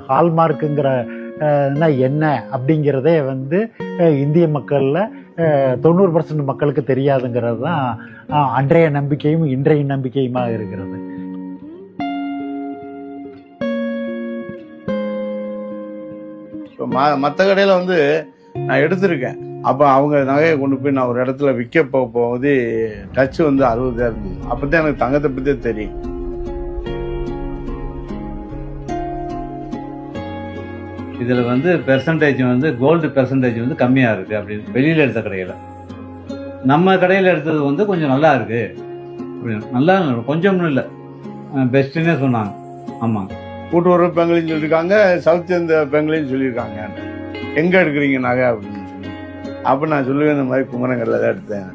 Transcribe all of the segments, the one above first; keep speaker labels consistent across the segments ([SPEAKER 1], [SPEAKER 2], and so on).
[SPEAKER 1] ஹால்மார்க்குங்கிற என்ன அப்படிங்கிறதே வந்து இந்திய மக்களில் 90% மக்களுக்கு தெரியாதுங்கிறது தான் அன்றைய நம்பிக்கையும் இன்றைய நம்பிக்கையுமாக இருக்கிறது.
[SPEAKER 2] இப்போ மற்ற கடையில் வந்து நான் எடுத்திருக்கேன். அப்போ அவங்க நகையை கொண்டு போய் நான் ஒரு இடத்துல விற்க போகும்போது டச்சு வந்து 60 இருந்தது. அப்போ தான் எனக்கு தங்கத்தை பற்றியே தெரியும்.
[SPEAKER 3] இதில் வந்து பெர்சன்டேஜ் வந்து கோல்டு பெர்சன்டேஜ் வந்து கம்மியாக இருக்குது அப்படின்னு வெளியில் எடுத்த கடையில். நம்ம கடையில் எடுத்தது வந்து கொஞ்சம் நல்லா இருக்குது அப்படின்னு. நல்லா கொஞ்சம்னு இல்லை, பெஸ்ட்டுன்னே சொன்னாங்க. ஆமாங்க,
[SPEAKER 2] கூட்டுறவு பேங்க்லையும் சொல்லியிருக்காங்க, சவுத் இந்தியா பேங்க்லையும் சொல்லியிருக்காங்க. எங்கே எடுக்கிறீங்க நகை அப்படின்னு சொல்லி. அப்போ நான் சொல்லுவேன், இந்த மாதிரி குமரங்கல்ல தான் எடுத்தேன்.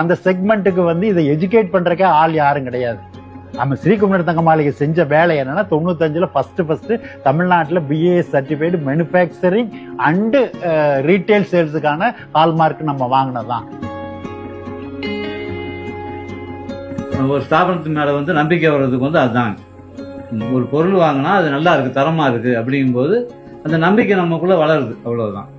[SPEAKER 1] அந்த செக்மெண்ட்டுக்கு வந்து இதை எஜுகேட் பண்றதுக்கே ஆள் யாரும் கிடையாது. நம்ம ஸ்ரீகுமரன் தங்க மாளிகை செஞ்ச வேலை என்னன்னா 95ல் ஃபர்ஸ்ட் தமிழ்நாட்டில் BAS certified manufacturing and retail சேல்ஸுக்கான ஹால்மார்க் நம்ம வாங்கினதான்.
[SPEAKER 3] ஒரு ஸ்தாபனத்து மேலே வந்து நம்பிக்கை வர்றதுக்கு வந்து அதுதான். ஒரு பொருள் வாங்கினா அது நல்லா இருக்குது, தரமாக இருக்குது அப்படிங்கும்போது அந்த நம்பிக்கை நமக்குள்ளே வளருது, அவ்வளோதான்.